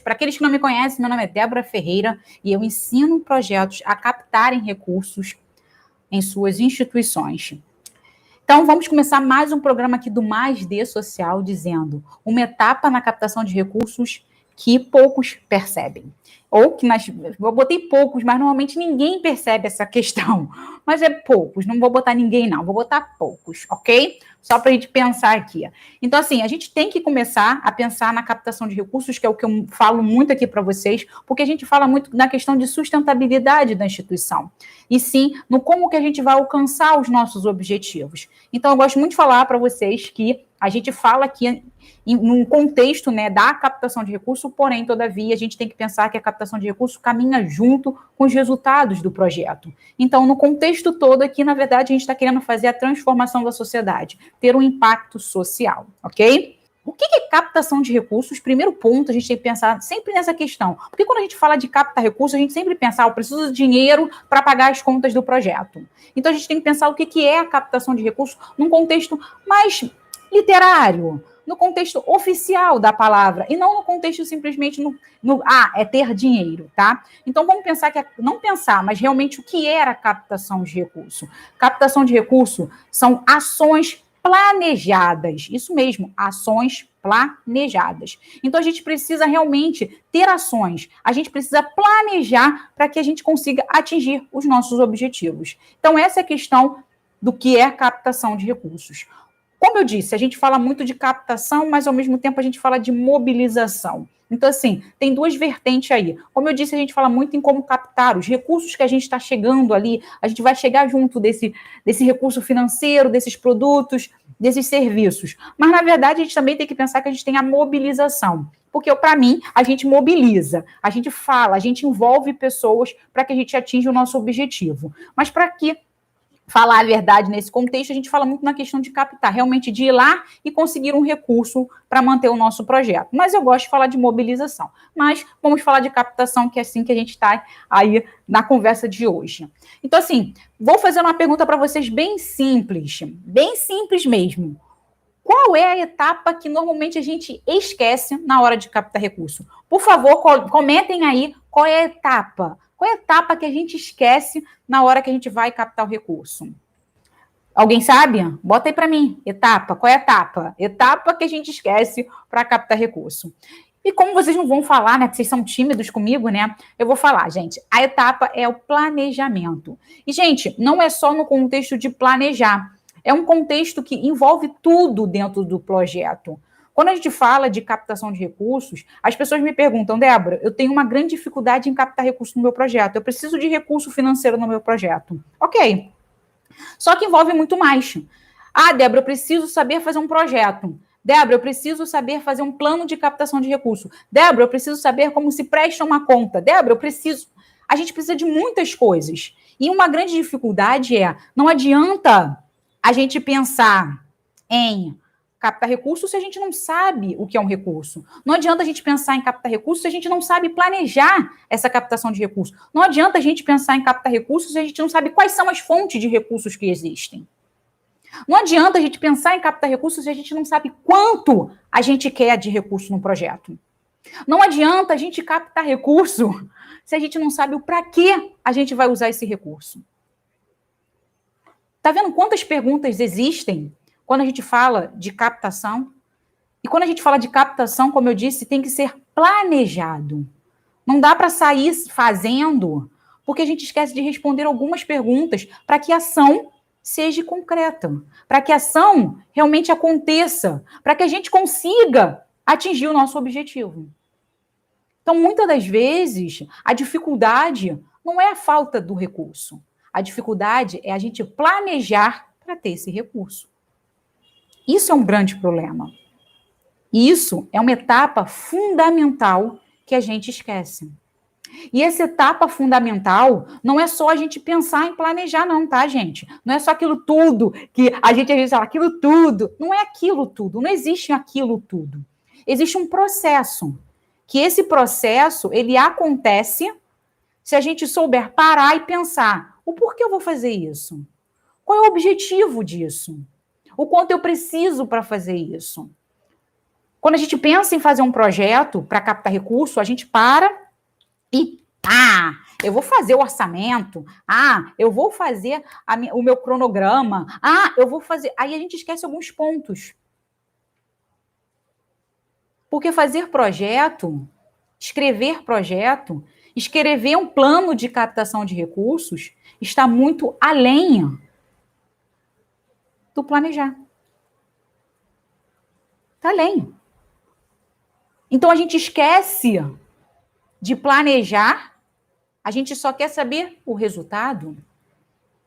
Para aqueles que não me conhecem, meu nome é Débora Ferreira e eu ensino projetos a captarem recursos em suas instituições. Então, vamos começar mais um programa aqui do Mais D Social, dizendo uma etapa na captação de recursos que poucos percebem. Ou que eu botei poucos, mas normalmente ninguém percebe essa questão. Mas é poucos, não vou botar ninguém não, vou botar poucos, ok? Só para a gente pensar aqui. Então, assim, a gente tem que começar a pensar na captação de recursos, que é o que eu falo muito aqui para vocês, porque a gente fala muito na questão de sustentabilidade da instituição. E sim, no como que a gente vai alcançar os nossos objetivos. Então, eu gosto muito de falar para vocês que a gente fala aqui num contexto, né, da captação de recursos, porém, todavia, a gente tem que pensar que a captação de recursos caminha junto com os resultados do projeto. Então, no contexto todo aqui, na verdade, a gente está querendo fazer a transformação da sociedade, ter um impacto social, ok? O que é captação de recursos? Primeiro ponto, a gente tem que pensar sempre nessa questão. Porque quando a gente fala de captar recursos, a gente sempre pensa, eu preciso de dinheiro para pagar as contas do projeto. Então, a gente tem que pensar o que é a captação de recursos num contexto mais literário, no contexto oficial da palavra, e não no contexto simplesmente é ter dinheiro, tá? Então, vamos pensar não pensar, mas realmente o que era captação de recurso? Captação de recurso são ações planejadas, isso mesmo, ações planejadas. Então, a gente precisa realmente ter ações, a gente precisa planejar para que a gente consiga atingir os nossos objetivos. Então, essa é a questão do que é captação de recursos. Como eu disse, a gente fala muito de captação, mas ao mesmo tempo a gente fala de mobilização. Então, assim, tem duas vertentes aí. Como eu disse, a gente fala muito em como captar os recursos que a gente está chegando ali, a gente vai chegar junto desse recurso financeiro, desses produtos, desses serviços. Mas, na verdade, a gente também tem que pensar que a gente tem a mobilização. Porque, para mim, a gente mobiliza, a gente fala, a gente envolve pessoas para que a gente atinja o nosso objetivo. Mas para que falar a verdade nesse contexto, a gente fala muito na questão de captar, realmente de ir lá e conseguir um recurso para manter o nosso projeto. Mas eu gosto de falar de mobilização. Mas vamos falar de captação, que é assim que a gente está aí na conversa de hoje. Então, assim, vou fazer uma pergunta para vocês bem simples mesmo. Qual é a etapa que normalmente a gente esquece na hora de captar recurso? Por favor, comentem aí qual é a etapa. Qual é a etapa que a gente esquece na hora que a gente vai captar o recurso? Alguém sabe? Bota aí para mim. Etapa. Qual é a etapa? Etapa que a gente esquece para captar recurso. E como vocês não vão falar, né? Porque vocês são tímidos comigo, né? Eu vou falar, gente. A etapa é o planejamento. E, gente, não é só no contexto de planejar. É um contexto que envolve tudo dentro do projeto. Quando a gente fala de captação de recursos, as pessoas me perguntam, Débora, eu tenho uma grande dificuldade em captar recursos no meu projeto. Eu preciso de recurso financeiro no meu projeto. Ok. Só que envolve muito mais. Ah, Débora, eu preciso saber fazer um projeto. Débora, eu preciso saber fazer um plano de captação de recursos. Débora, eu preciso saber como se presta uma conta. Débora, eu preciso... A gente precisa de muitas coisas. E uma grande dificuldade não adianta a gente pensar em captar recursos se a gente não sabe o que é um recurso. Não adianta a gente pensar em captar recursos se a gente não sabe planejar essa captação de recursos. Não adianta a gente pensar em captar recursos se a gente não sabe quais são as fontes de recursos que existem. Não adianta a gente pensar em captar recursos se a gente não sabe quanto a gente quer de recurso no projeto. Não adianta a gente captar recurso se a gente não sabe o para que a gente vai usar esse recurso. Tá vendo quantas perguntas existem quando a gente fala de captação? E quando a gente fala de captação, como eu disse, tem que ser planejado. Não dá para sair fazendo, porque a gente esquece de responder algumas perguntas para que a ação seja concreta, para que a ação realmente aconteça, para que a gente consiga atingir o nosso objetivo. Então, muitas das vezes, a dificuldade não é a falta do recurso. A dificuldade é a gente planejar para ter esse recurso. Isso é um grande problema. Isso é uma etapa fundamental que a gente esquece. E essa etapa fundamental não é só a gente pensar em planejar, não, tá, gente? Não é só aquilo tudo que a gente às vezes fala, aquilo tudo. Não é aquilo tudo, não existe aquilo tudo. Existe um processo, que esse processo, ele acontece se a gente souber parar e pensar, o porquê eu vou fazer isso? Qual é o objetivo disso? O quanto eu preciso para fazer isso? Quando a gente pensa em fazer um projeto para captar recurso, a gente para e eu vou fazer o orçamento, eu vou fazer o meu cronograma, eu vou fazer... Aí a gente esquece alguns pontos. Porque fazer projeto, escrever um plano de captação de recursos está muito além do planejar. Está além. Então a gente esquece de planejar, a gente só quer saber o resultado.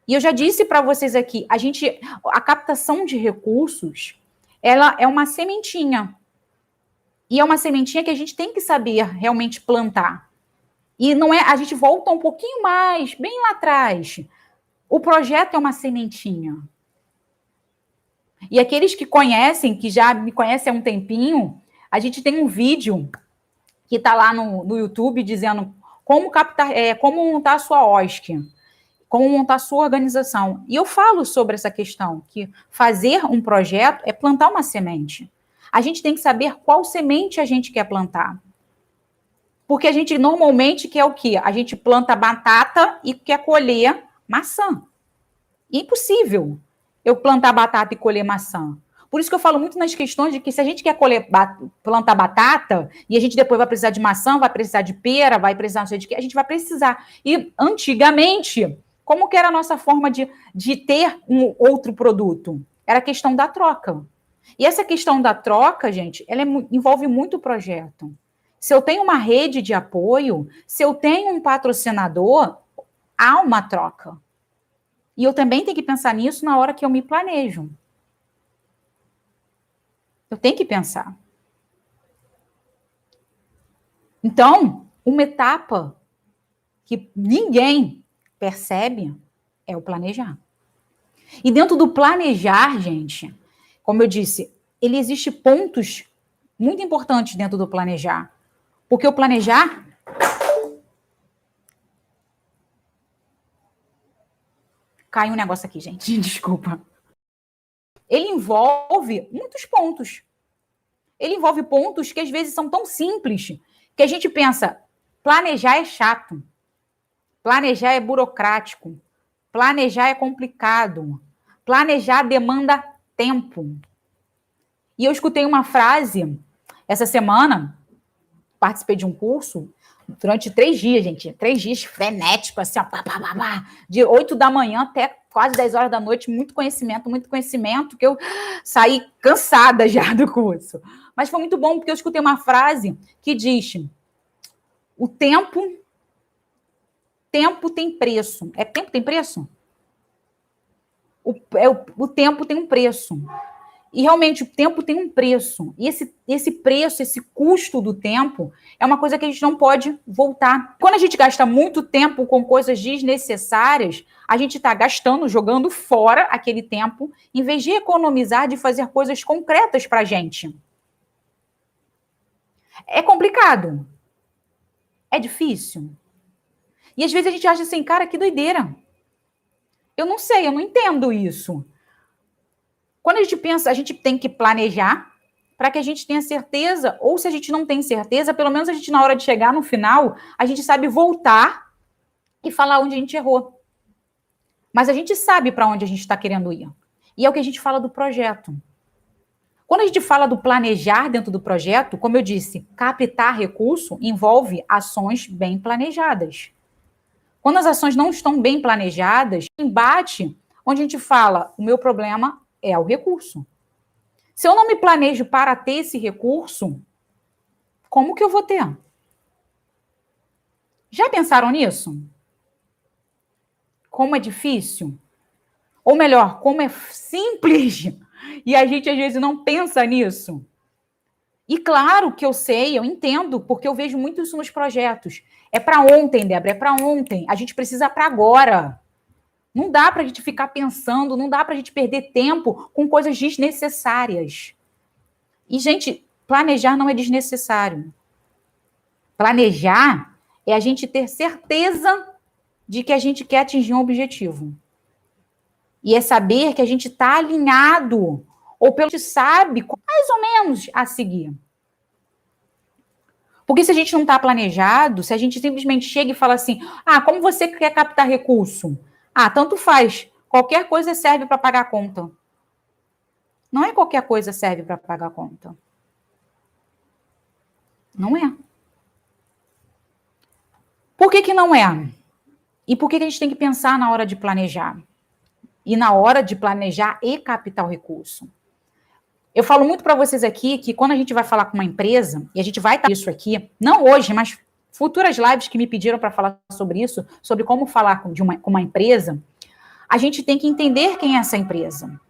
E eu já disse para vocês aqui, a captação de recursos, ela é uma sementinha. E é uma sementinha que a gente tem que saber realmente plantar. E não é, a gente volta um pouquinho mais, bem lá atrás. O projeto é uma sementinha. E aqueles que conhecem, que já me conhecem há um tempinho, a gente tem um vídeo que está lá no YouTube dizendo como montar a sua OSC, como montar a sua organização. E eu falo sobre essa questão, que fazer um projeto é plantar uma semente. A gente tem que saber qual semente a gente quer plantar. Porque a gente normalmente quer o quê? A gente planta batata e quer colher maçã. Impossível eu plantar batata e colher maçã. Por isso que eu falo muito nas questões de que se a gente quer plantar batata e a gente depois vai precisar de maçã, vai precisar de pera, vai precisar não sei de quê, a gente vai precisar. E antigamente, como que era a nossa forma de ter um outro produto? Era a questão da troca. E essa questão da troca, gente, ela envolve muito o projeto. Se eu tenho uma rede de apoio, se eu tenho um patrocinador, há uma troca. E eu também tenho que pensar nisso na hora que eu me planejo. Eu tenho que pensar. Então, uma etapa que ninguém percebe é o planejar. E dentro do planejar, gente, como eu disse, ele existe pontos muito importantes dentro do planejar. Porque o planejar... Caiu um negócio aqui, gente, desculpa. Ele envolve muitos pontos. Ele envolve pontos que às vezes são tão simples que a gente pensa, planejar é chato, planejar é burocrático, planejar é complicado, planejar demanda tempo. E eu escutei uma frase essa semana, participei de um curso durante 3 dias, gente, 3 dias frenético, assim, ó, de 8 da manhã até quase 10 horas da noite, muito conhecimento, que eu saí cansada já do curso. Mas foi muito bom, porque eu escutei uma frase que diz, o tempo tem preço. É tempo tem preço? O tempo tem um preço. E realmente o tempo tem um preço. E esse preço, esse custo do tempo, é uma coisa que a gente não pode voltar. Quando a gente gasta muito tempo com coisas desnecessárias, a gente está gastando, jogando fora aquele tempo, em vez de economizar, de fazer coisas concretas para a gente. É complicado. É difícil. E às vezes a gente acha assim, cara, que doideira. Eu não sei, eu não entendo isso. Quando a gente pensa, a gente tem que planejar para que a gente tenha certeza, ou se a gente não tem certeza, pelo menos a gente, na hora de chegar no final, a gente sabe voltar e falar onde a gente errou. Mas a gente sabe para onde a gente está querendo ir. E é o que a gente fala do projeto. Quando a gente fala do planejar dentro do projeto, como eu disse, captar recurso envolve ações bem planejadas. Quando as ações não estão bem planejadas, embate onde a gente fala, o meu problema é o recurso. Se eu não me planejo para ter esse recurso, como que eu vou ter? Já pensaram nisso? Como é difícil? Ou melhor, como é simples e a gente às vezes não pensa nisso? E claro que eu sei, eu entendo, porque eu vejo muito isso nos projetos. É para ontem, Débora, é para ontem. A gente precisa para agora. Não dá para a gente ficar pensando, não dá para a gente perder tempo com coisas desnecessárias. E, gente, planejar não é desnecessário. Planejar é a gente ter certeza de que a gente quer atingir um objetivo. E é saber que a gente está alinhado, ou pelo menos sabe mais ou menos a seguir. Porque se a gente não está planejado, se a gente simplesmente chega e fala assim, como você quer captar recurso? Tanto faz. Qualquer coisa serve para pagar a conta. Não é qualquer coisa serve para pagar a conta. Não é. Por que não é? E por que a gente tem que pensar na hora de planejar? E na hora de planejar e captar o recurso? Eu falo muito para vocês aqui que quando a gente vai falar com uma empresa, e a gente vai estar isso aqui, não hoje, mas futuras lives que me pediram para falar sobre isso, sobre como falar com uma empresa, a gente tem que entender quem é essa empresa.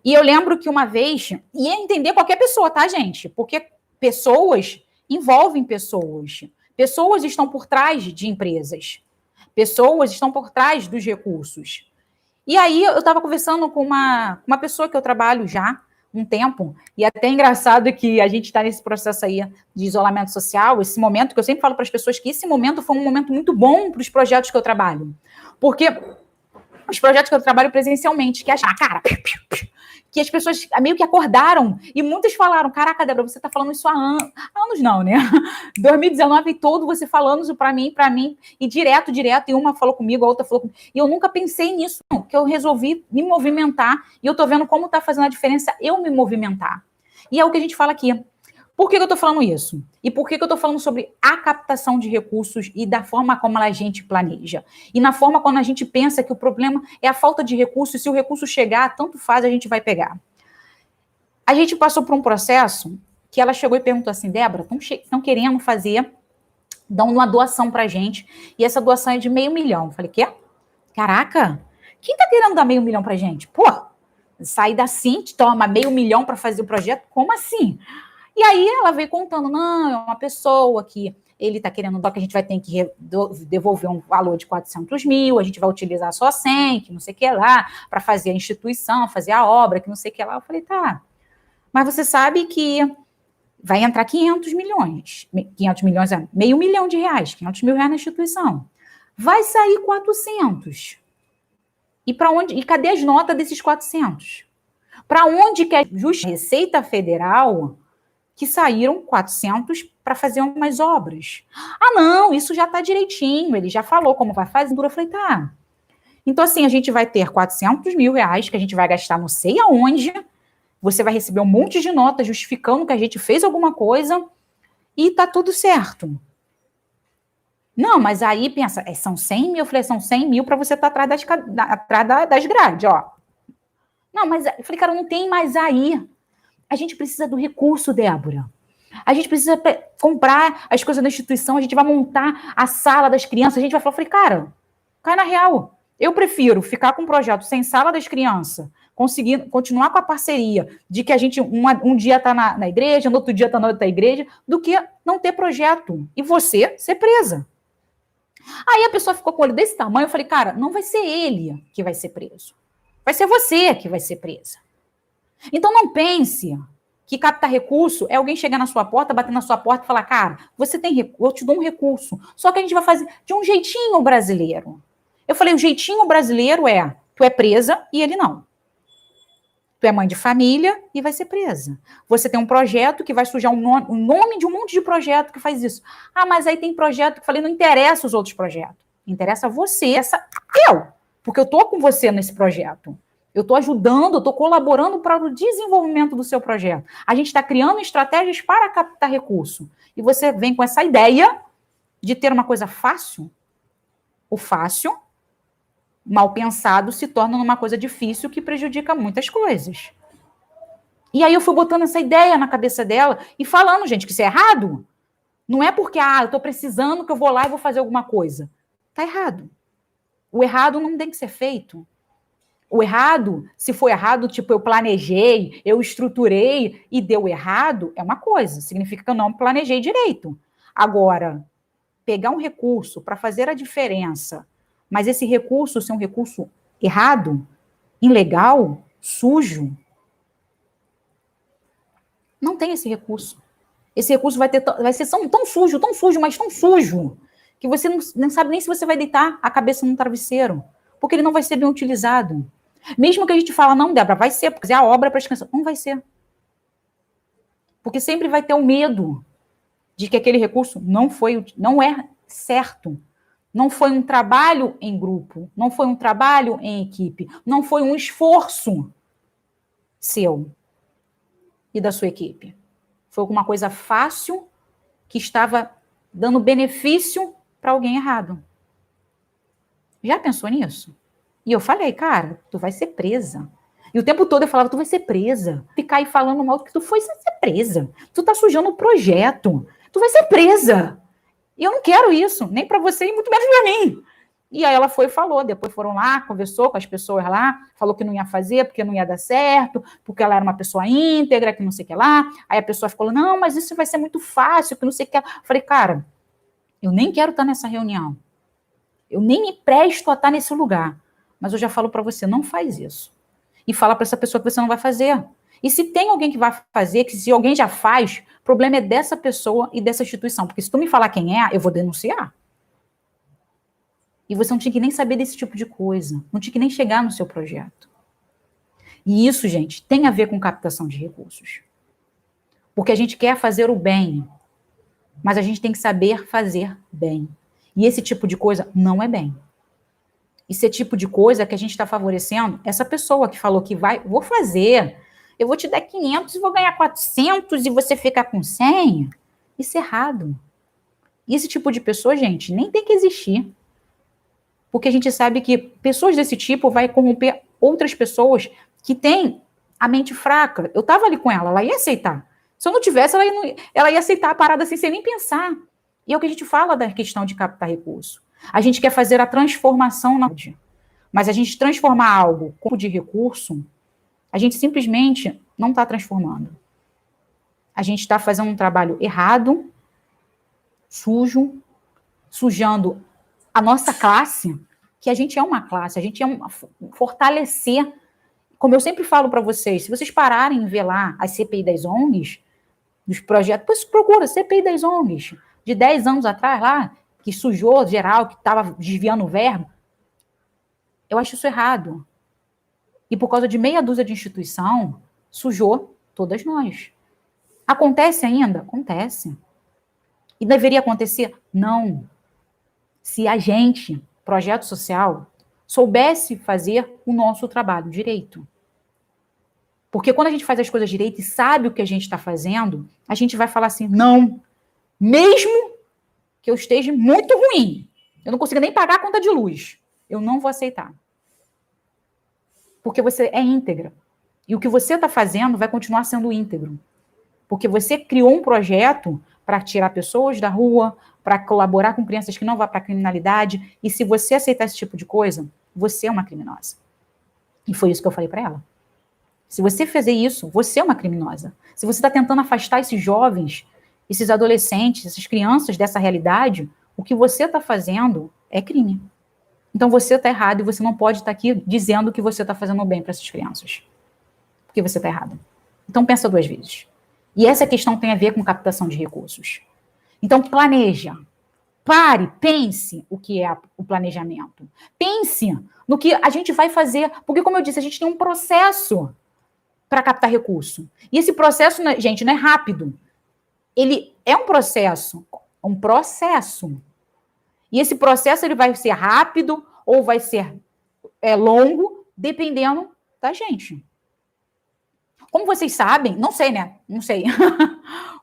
E eu lembro que uma vez, e é entender qualquer pessoa, tá, gente? Porque pessoas envolvem pessoas. Pessoas estão por trás de empresas. Pessoas estão por trás dos recursos. E aí eu estava conversando com uma pessoa que eu trabalho já há um tempo, e até é engraçado que a gente está nesse processo aí de isolamento social, esse momento que eu sempre falo para as pessoas que esse momento foi um momento muito bom para os projetos que eu trabalho. Porque os projetos que eu trabalho presencialmente, que que as pessoas meio que acordaram, e muitas falaram, caraca, Débora, você está falando isso há anos não, né? 2019 todo você falando isso para mim, e direto, e uma falou comigo, a outra falou comigo, e eu nunca pensei nisso, não, que eu resolvi me movimentar, e eu tô vendo como tá fazendo a diferença eu me movimentar. E é o que a gente fala aqui. Por que eu estou falando isso? E por que eu estou falando sobre a captação de recursos e da forma como a gente planeja? E na forma como a gente pensa que o problema é a falta de recursos, e se o recurso chegar, tanto faz, a gente vai pegar. A gente passou por um processo que ela chegou e perguntou assim, Débora, estão querendo fazer, dão uma doação pra gente, e essa doação é de R$500 mil. Eu falei, quê? Caraca, quem tá querendo dar R$500 mil pra gente? Pô, sair da Cinti, toma R$500 mil para fazer o projeto? Como assim? E aí ela veio contando, não, é uma pessoa que ele está querendo, que a gente vai ter que devolver um valor de 400 mil, a gente vai utilizar só 100, que não sei o que lá, para fazer a instituição, fazer a obra, que não sei o que lá. Eu falei, tá, mas você sabe que vai entrar 500 milhões, 500 milhões é R$500 mil, 500 mil reais na instituição. Vai sair 400. E para onde? E cadê as notas desses 400? Para onde que a Receita Federal que saíram 400 para fazer umas obras? Não, isso já está direitinho, ele já falou como vai fazer. Eu falei, tá. Então, assim, a gente vai ter 400 mil reais que a gente vai gastar não sei aonde, você vai receber um monte de notas justificando que a gente fez alguma coisa e tá tudo certo. Não, mas aí pensa, são 100 mil? Eu falei, são 100 mil para você estar atrás das grades, ó. Não, mas eu falei, cara, não tem mais aí. A gente precisa do recurso, Débora. A gente precisa comprar as coisas da instituição, a gente vai montar a sala das crianças, a gente vai falar, falei, cara, cai na real. Eu prefiro ficar com um projeto sem sala das crianças, conseguir continuar com a parceria de que a gente um dia está na igreja, no outro dia está na outra igreja, do que não ter projeto. E você ser presa. Aí a pessoa ficou com o olho desse tamanho, eu falei, cara, não vai ser ele que vai ser preso. Vai ser você que vai ser presa. Então não pense que captar recurso é alguém chegar na sua porta, bater na sua porta e falar, cara, você tem recurso, eu te dou um recurso. Só que a gente vai fazer de um jeitinho brasileiro. Eu falei, o jeitinho brasileiro é, tu é presa e ele não. Tu é mãe de família e vai ser presa. Você tem um projeto que vai sujar o nome de um monte de projeto que faz isso. Mas aí tem projeto que eu falei, não interessa os outros projetos. Interessa você, porque eu estou com você nesse projeto. Eu estou ajudando, eu estou colaborando para o desenvolvimento do seu projeto. A gente está criando estratégias para captar recurso. E você vem com essa ideia de ter uma coisa fácil. O fácil, mal pensado, se torna uma coisa difícil que prejudica muitas coisas. E aí eu fui botando essa ideia na cabeça dela e falando, gente, que isso é errado. Não é porque, eu estou precisando que eu vou lá e vou fazer alguma coisa. Está errado. O errado não tem que ser feito. O errado, se for errado, tipo, eu planejei, eu estruturei e deu errado, é uma coisa, significa que eu não planejei direito. Agora, pegar um recurso para fazer a diferença, mas esse recurso ser um recurso errado, ilegal, sujo, não tem esse recurso. Esse recurso vai ser tão sujo, mas tão sujo, que você não sabe nem se você vai deitar a cabeça num travesseiro, porque ele não vai ser bem utilizado. Mesmo que a gente fala, não, Débora, vai ser, porque é a obra para as crianças. Não vai ser. Porque sempre vai ter o medo de que aquele recurso não é certo. Não foi um trabalho em grupo, não foi um trabalho em equipe, não foi um esforço seu e da sua equipe. Foi alguma coisa fácil que estava dando benefício para alguém errado. Já pensou nisso? E eu falei, cara, tu vai ser presa. E o tempo todo eu falava, tu vai ser presa. Ficar aí falando mal que tu foi ser presa. Tu tá sujando o projeto. Tu vai ser presa. E eu não quero isso, nem para você e muito menos para mim. E aí ela foi e falou, depois foram lá, conversou com as pessoas lá, falou que não ia fazer porque não ia dar certo, porque ela era uma pessoa íntegra, que não sei o que lá. Aí a pessoa ficou, não, mas isso vai ser muito fácil, que não sei o que. Eu falei, cara, eu nem quero estar nessa reunião. Eu nem me presto a estar nesse lugar. Mas eu já falo para você, não faz isso. E fala para essa pessoa que você não vai fazer. E se tem alguém que vai fazer, que se alguém já faz, o problema é dessa pessoa e dessa instituição. Porque se tu me falar quem é, eu vou denunciar. E você não tinha que nem saber desse tipo de coisa. Não tinha que nem chegar no seu projeto. E isso, gente, tem a ver com captação de recursos. Porque a gente quer fazer o bem, mas a gente tem que saber fazer bem. E esse tipo de coisa não é bem. Esse tipo de coisa que a gente está favorecendo, essa pessoa que falou que vai, vou fazer, eu vou te dar 500 e vou ganhar 400 e você ficar com 100, isso é errado. E esse tipo de pessoa, gente, nem tem que existir. Porque a gente sabe que pessoas desse tipo vai corromper outras pessoas que têm a mente fraca. Eu estava ali com ela ia aceitar. Se eu não tivesse, ela ia aceitar a parada sem nem pensar. E é o que a gente fala da questão de captar recurso. A gente quer fazer a transformação na vida. Mas a gente transformar algo de recurso, a gente simplesmente não está transformando. A gente está fazendo um trabalho errado, sujo, sujando a nossa classe, que a gente é uma classe, a gente é fortalecer. Como eu sempre falo para vocês, se vocês pararem em ver lá as CPI das ONGs, dos projetos, depois procura CPI das ONGs, de 10 anos atrás lá, que sujou geral, que estava desviando o verbo. Eu acho isso errado. E por causa de meia dúzia de instituição, sujou todas nós. Acontece ainda? Acontece. E deveria acontecer? Não. Se a gente, projeto social, soubesse fazer o nosso trabalho direito. Porque quando a gente faz as coisas direito e sabe o que a gente está fazendo, a gente vai falar assim, não, mesmo que eu esteja muito ruim, eu não consigo nem pagar a conta de luz, eu não vou aceitar. Porque você é íntegra. E o que você está fazendo vai continuar sendo íntegro. Porque você criou um projeto para tirar pessoas da rua, para colaborar com crianças que não vão para a criminalidade, e se você aceitar esse tipo de coisa, você é uma criminosa. E foi isso que eu falei para ela. Se você fazer isso, você é uma criminosa. Se você está tentando afastar esses jovens, esses adolescentes, essas crianças dessa realidade, o que você está fazendo é crime. Então você está errado e você não pode estar aqui dizendo que você está fazendo bem para essas crianças. Porque você está errado. Então pensa 2 vezes. E essa questão tem a ver com captação de recursos. Então planeja. Pare, pense o que é o planejamento. Pense no que a gente vai fazer. Porque, como eu disse, a gente tem um processo para captar recurso. E esse processo, gente, não é rápido. Ele é um processo. Um processo. E esse processo ele vai ser rápido ou vai ser longo, dependendo da gente. Como vocês sabem, não sei, né? Não sei.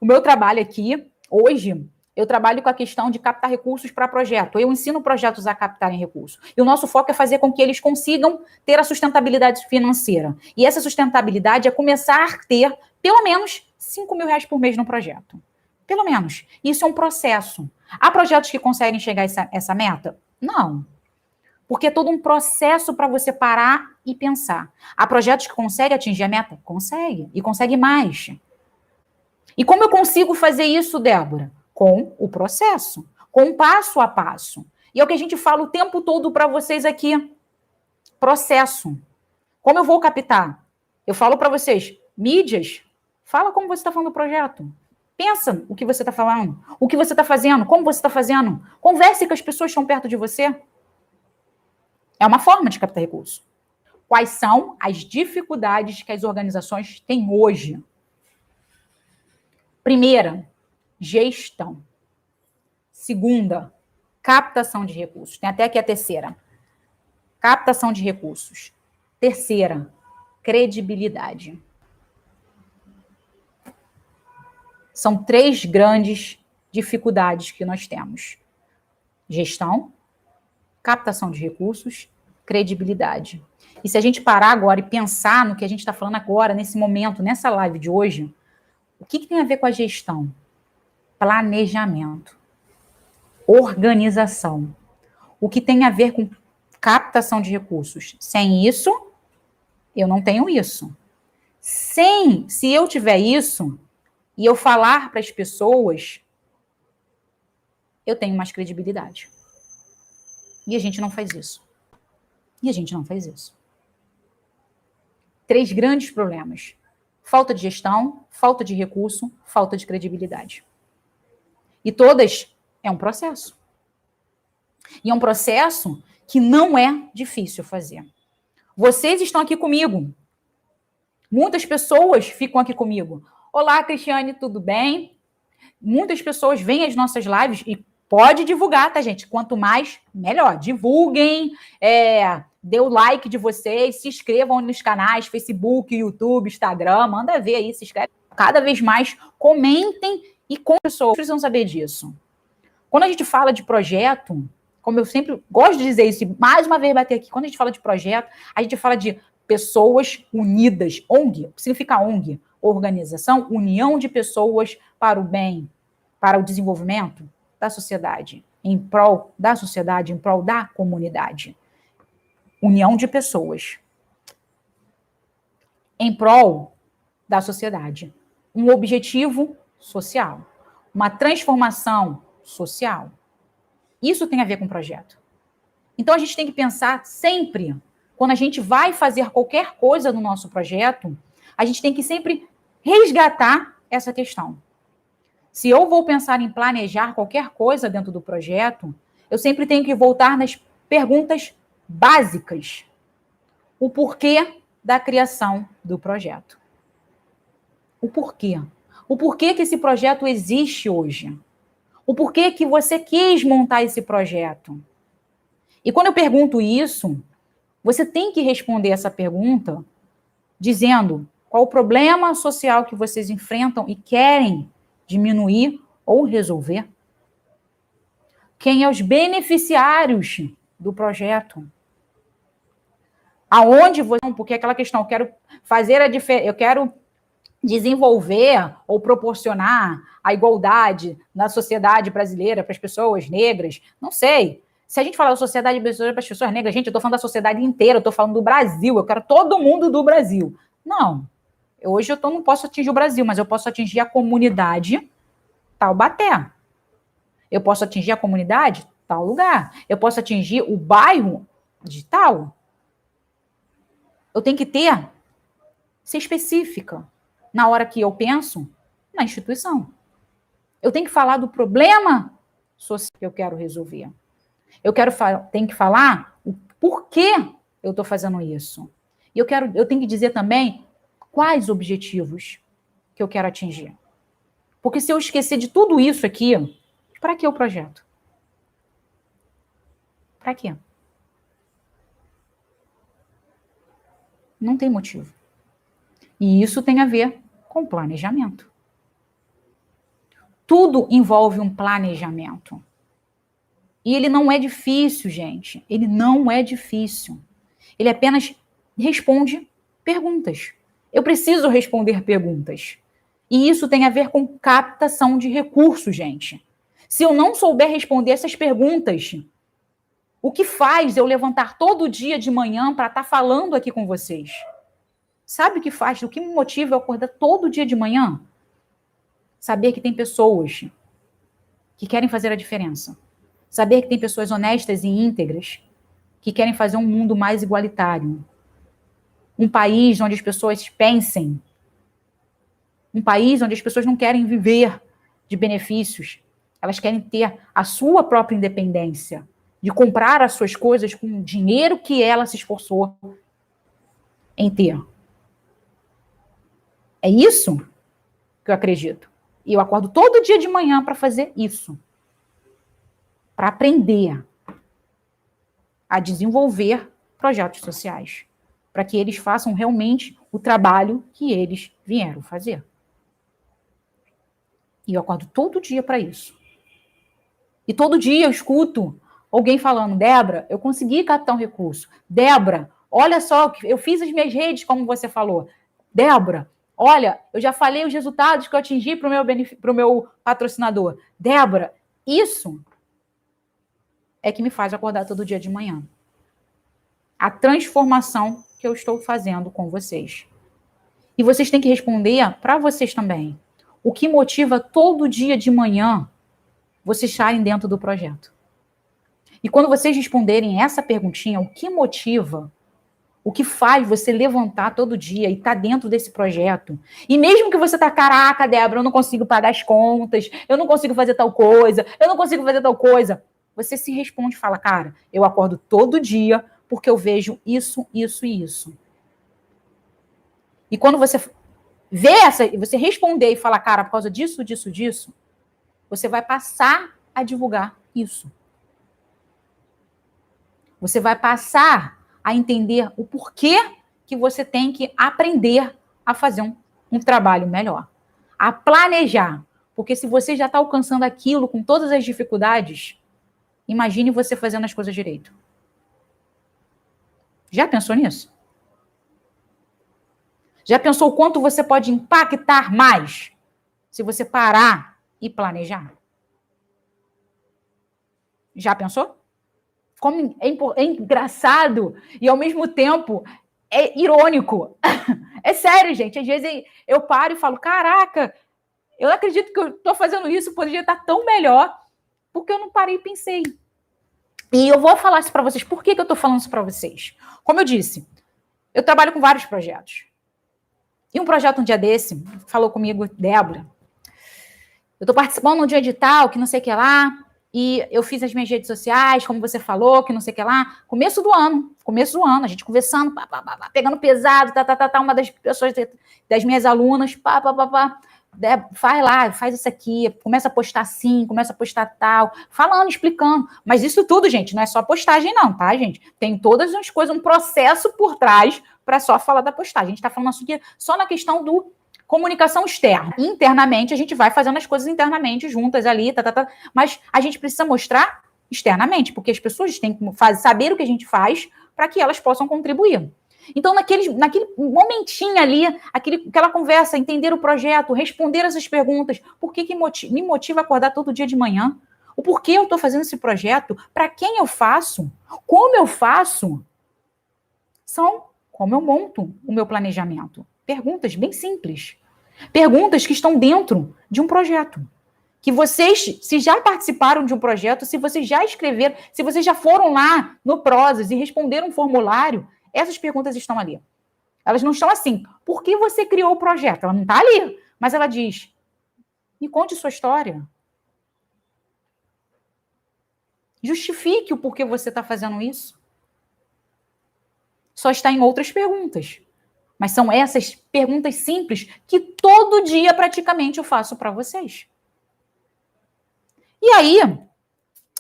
O meu trabalho aqui, hoje, eu trabalho com a questão de captar recursos para projeto. Eu ensino projetos a captarem recursos. E o nosso foco é fazer com que eles consigam ter a sustentabilidade financeira. E essa sustentabilidade é começar a ter pelo menos R$5.000 por mês no projeto. Pelo menos. Isso é um processo. Há projetos que conseguem chegar a essa meta? Não. Porque é todo um processo para você parar e pensar. Há projetos que conseguem atingir a meta? Consegue. E consegue mais. E como eu consigo fazer isso, Débora? Com o processo. Com o passo a passo. E é o que a gente fala o tempo todo para vocês aqui. Processo. Como eu vou captar? Eu falo para vocês, mídias, fala como você está falando do projeto. Pensa o que você está falando, o que você está fazendo, como você está fazendo. Converse com as pessoas que estão perto de você. É uma forma de captar recurso. Quais são as dificuldades que as organizações têm hoje? Primeira gestão. Segunda, captação de recursos. Tem até aqui a terceira. Captação de recursos. Terceira, credibilidade. São 3 grandes dificuldades que nós temos: gestão, captação de recursos, credibilidade. E se a gente parar agora e pensar no que a gente está falando agora, nesse momento, nessa live de hoje, o que tem a ver com a gestão? Planejamento, organização. O que tem a ver com captação de recursos? Sem isso, eu não tenho isso. Se eu tiver isso e eu falar para as pessoas, eu tenho mais credibilidade. E a gente não faz isso. 3 grandes problemas: falta de gestão, falta de recurso, falta de credibilidade. E todas é um processo. E é um processo que não é difícil fazer. Vocês estão aqui comigo. Muitas pessoas ficam aqui comigo. Olá, Cristiane, tudo bem? Muitas pessoas vêm às nossas lives e pode divulgar, tá, gente? Quanto mais, melhor. Divulguem, dê o like de vocês, se inscrevam nos canais, Facebook, YouTube, Instagram, manda ver aí, se inscreve. Cada vez mais, comentem e com pessoas precisam saber disso. Quando a gente fala de projeto, como eu sempre gosto de dizer isso, e mais uma vez bater aqui, quando a gente fala de projeto, a gente fala de pessoas unidas. ONG, significa ONG, organização, união de pessoas para o bem, para o desenvolvimento da sociedade, em prol da sociedade, em prol da comunidade. União de pessoas em prol da sociedade. Um objetivo social, uma transformação social. Isso tem a ver com projeto. Então, a gente tem que pensar sempre, quando a gente vai fazer qualquer coisa no nosso projeto, a gente tem que sempre resgatar essa questão. Se eu vou pensar em planejar qualquer coisa dentro do projeto, eu sempre tenho que voltar nas perguntas básicas. O porquê da criação do projeto. O porquê. O porquê que esse projeto existe hoje. O porquê que você quis montar esse projeto. E quando eu pergunto isso, você tem que responder essa pergunta dizendo qual o problema social que vocês enfrentam e querem diminuir ou resolver. Quem é os beneficiários do projeto? Aonde você... Porque aquela questão, eu quero fazer a diferença, eu quero desenvolver ou proporcionar a igualdade na sociedade brasileira para as pessoas negras, não sei. Se a gente falar da sociedade brasileira para as pessoas negras, gente, eu estou falando da sociedade inteira, eu estou falando do Brasil, eu quero todo mundo do Brasil. Não. Hoje eu não posso atingir o Brasil, mas eu posso atingir a comunidade Taubaté. Eu posso atingir a comunidade tal lugar. Eu posso atingir o bairro de tal. Eu tenho que ser específica na hora que eu penso na instituição. Eu tenho que falar do problema social que eu quero resolver. Tenho que falar o porquê eu estou fazendo isso. E eu tenho que dizer também quais objetivos que eu quero atingir. Porque se eu esquecer de tudo isso aqui, para que o projeto? Para quê? Não tem motivo. E isso tem a ver com planejamento. Tudo envolve um planejamento. E ele não é difícil, gente. Ele não é difícil. Ele apenas responde perguntas. Eu preciso responder perguntas. E isso tem a ver com captação de recursos, gente. Se eu não souber responder essas perguntas, o que faz eu levantar todo dia de manhã para estar falando aqui com vocês? Sabe o que faz? O que me motiva eu acordar todo dia de manhã? Saber que tem pessoas que querem fazer a diferença. Saber que tem pessoas honestas e íntegras que querem fazer um mundo mais igualitário. Um país onde as pessoas pensem. Um país onde as pessoas não querem viver de benefícios. Elas querem ter a sua própria independência. De comprar as suas coisas com o dinheiro que ela se esforçou em ter. É isso que eu acredito. E eu acordo todo dia de manhã para fazer isso. Para aprender a desenvolver projetos sociais. Para que eles façam realmente o trabalho que eles vieram fazer. E eu acordo todo dia para isso. E todo dia eu escuto alguém falando, Débora, eu consegui captar um recurso. Débora, olha só, eu fiz as minhas redes, como você falou. Débora, olha, eu já falei os resultados que eu atingi para o meu patrocinador. Débora, isso é que me faz acordar todo dia de manhã. A transformação que eu estou fazendo com vocês. E vocês têm que responder para vocês também. O que motiva todo dia de manhã vocês estarem dentro do projeto? E quando vocês responderem essa perguntinha, o que motiva, o que faz você levantar todo dia e estar dentro desse projeto? E mesmo que você tá, caraca, Débora, eu não consigo pagar as contas, eu não consigo fazer tal coisa, eu não consigo fazer tal coisa. Você se responde e fala, cara, eu acordo todo dia porque eu vejo isso, isso e isso. E quando você vê essa, e você responder e falar, cara, por causa disso, disso, disso, você vai passar a divulgar isso. Você vai passar a entender o porquê que você tem que aprender a fazer um trabalho melhor. A planejar. Porque se você já está alcançando aquilo com todas as dificuldades, imagine você fazendo as coisas direito. Já pensou nisso? Já pensou o quanto você pode impactar mais se você parar e planejar? Já pensou? Como é engraçado e, ao mesmo tempo, é irônico. É sério, gente. Às vezes eu paro e falo, caraca, eu não acredito que eu estou fazendo isso, poderia estar tão melhor, porque eu não parei e pensei. E eu vou falar isso para vocês. Por que eu estou falando isso para vocês? Como eu disse, eu trabalho com vários projetos. E um projeto um dia desse, falou comigo, Débora, eu estou participando de um edital, que não sei o que lá, e eu fiz as minhas redes sociais, como você falou, que não sei o que lá, começo do ano, a gente conversando, pegando pesado, uma das pessoas, das minhas alunas, faz lá, faz isso aqui, começa a postar assim, começa a postar tal, falando, explicando. Mas isso tudo, gente, não é só postagem não, tá, gente? Tem todas as coisas, um processo por trás para só falar da postagem. A gente está falando isso aqui só na questão do comunicação externa. Internamente, a gente vai fazendo as coisas internamente, juntas ali, mas a gente precisa mostrar externamente, porque as pessoas têm que saber o que a gente faz para que elas possam contribuir. Então, naquele momentinho ali, aquela conversa, entender o projeto, responder essas perguntas, por que me motiva a acordar todo dia de manhã? O porquê eu estou fazendo esse projeto? Para quem eu faço? Como eu faço? São como eu monto o meu planejamento. Perguntas bem simples. Perguntas que estão dentro de um projeto. Que vocês, se já participaram de um projeto, se vocês já escreveram, se vocês já foram lá no Prozas e responderam um formulário, essas perguntas estão ali. Elas não estão assim. Por que você criou o projeto? Ela não está ali. Mas ela diz, me conte sua história. Justifique o porquê você está fazendo isso. Só está em outras perguntas. Mas são essas perguntas simples que todo dia praticamente eu faço para vocês. E aí,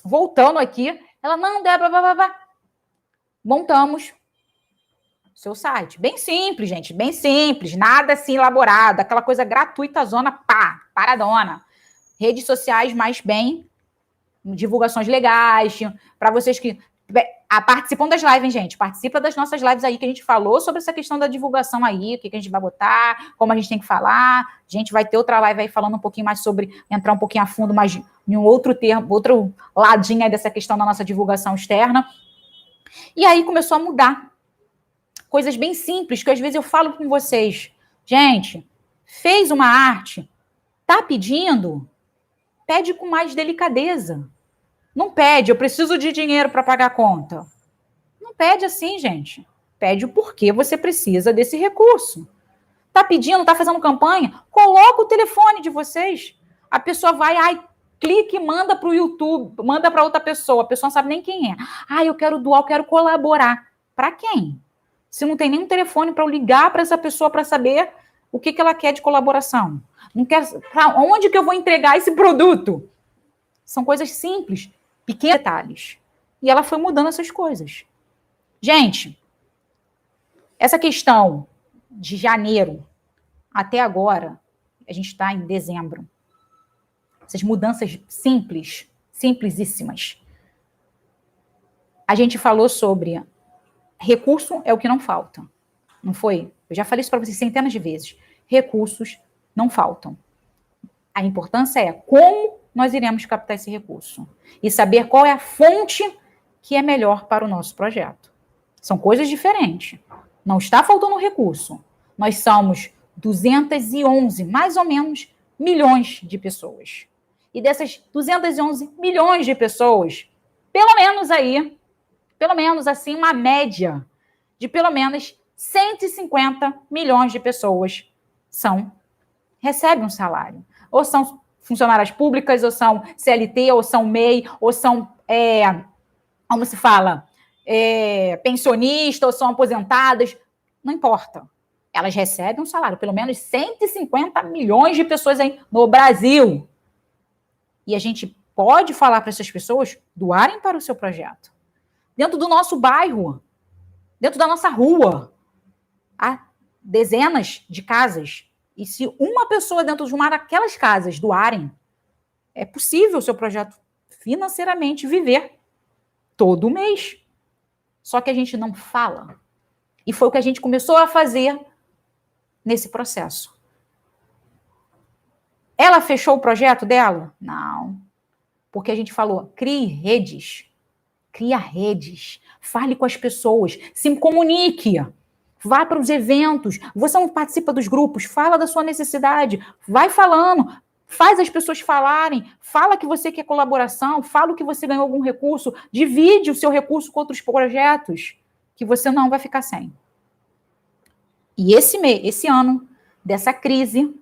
voltando aqui, ela, não, Débora, montamos seu site. Bem simples, gente, bem simples, nada assim elaborado, aquela coisa gratuita, zona, paradona. Redes sociais mais bem, divulgações legais, para vocês que participam das lives, gente. Participa das nossas lives aí, que a gente falou sobre essa questão da divulgação aí, o que a gente vai botar, como a gente tem que falar. A gente vai ter outra live aí falando um pouquinho mais sobre, entrar um pouquinho a fundo, mas em um outro termo, outro ladinho aí dessa questão da nossa divulgação externa. E aí começou a mudar. Coisas bem simples, que às vezes eu falo com vocês. Gente, fez uma arte, tá pedindo? Pede com mais delicadeza. Não pede, eu preciso de dinheiro para pagar a conta. Não pede assim, gente. Pede o porquê você precisa desse recurso. Tá pedindo, tá fazendo campanha? Coloca o telefone de vocês. A pessoa vai, clica e manda para o YouTube, manda para outra pessoa. A pessoa não sabe nem quem é. Eu quero doar, eu quero colaborar. Para quem? Se não tem nenhum telefone para eu ligar para essa pessoa para saber o que ela quer de colaboração. Não quer, pra onde que eu vou entregar esse produto? São coisas simples, pequenos detalhes. E ela foi mudando essas coisas. Gente, essa questão de janeiro até agora, a gente está em dezembro. Essas mudanças simples, simplesíssimas. A gente falou sobre recurso é o que não falta. Não foi? Eu já falei isso para vocês centenas de vezes. Recursos não faltam. A importância é como nós iremos captar esse recurso e saber qual é a fonte que é melhor para o nosso projeto. São coisas diferentes. Não está faltando recurso. Nós somos 211, mais ou menos, milhões de pessoas. E dessas 211 milhões de pessoas, pelo menos assim, uma média de pelo menos 150 milhões de pessoas recebem um salário. Ou são funcionárias públicas, ou são CLT, ou são MEI, ou são, como se fala, pensionistas, ou são aposentadas. Não importa. Elas recebem um salário. Pelo menos 150 milhões de pessoas aí no Brasil. E a gente pode falar para essas pessoas doarem para o seu projeto. Dentro do nosso bairro, dentro da nossa rua, há dezenas de casas. E se uma pessoa dentro de uma daquelas casas doarem, é possível o seu projeto financeiramente viver todo mês. Só que a gente não fala. E foi o que a gente começou a fazer nesse processo. Ela fechou o projeto dela? Não. Porque a gente falou, crie redes. Cria redes. Fale com as pessoas. Se comunique. Vá para os eventos. Você não participa dos grupos. Fala da sua necessidade. Vai falando. Faz as pessoas falarem. Fala que você quer colaboração. Fala que você ganhou algum recurso. Divide o seu recurso com outros projetos. Que você não vai ficar sem. E esse ano, dessa crise,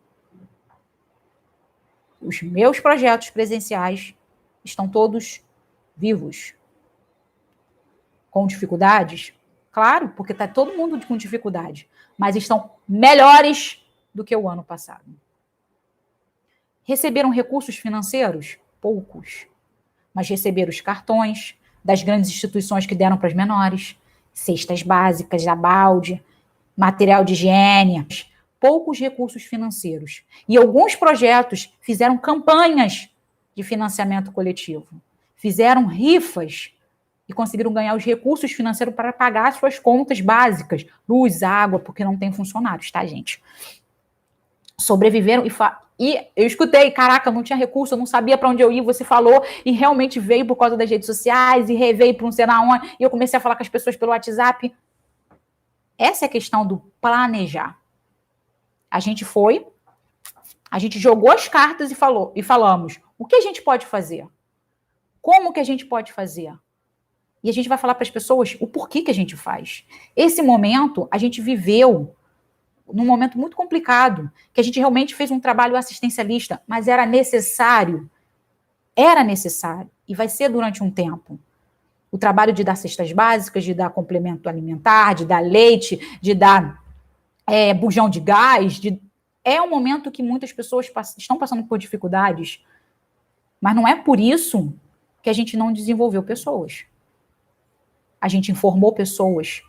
os meus projetos presenciais estão todos vivos. Com dificuldades? Claro, porque está todo mundo com dificuldade. Mas estão melhores do que o ano passado. Receberam recursos financeiros? Poucos. Mas receberam os cartões das grandes instituições que deram para as menores, cestas básicas, da balde, material de higiene, poucos recursos financeiros. E alguns projetos fizeram campanhas de financiamento coletivo, fizeram rifas e conseguiram ganhar os recursos financeiros para pagar suas contas básicas, luz, água, porque não tem funcionários, tá, gente? Sobreviveram e eu escutei, caraca, não tinha recurso, eu não sabia para onde eu ia, você falou, e realmente veio por causa das redes sociais, e veio para não sei na onde, e eu comecei a falar com as pessoas pelo WhatsApp. Essa é a questão do planejar. A gente jogou as cartas e falamos, o que a gente pode fazer? Como que a gente pode fazer? E a gente vai falar para as pessoas o porquê que a gente faz. Esse momento, a gente viveu num momento muito complicado, que a gente realmente fez um trabalho assistencialista, mas era necessário, e vai ser durante um tempo. O trabalho de dar cestas básicas, de dar complemento alimentar, de dar leite, de dar bujão de gás, é um momento que muitas pessoas estão passando por dificuldades, mas não é por isso que a gente não desenvolveu pessoas. A gente informou pessoas,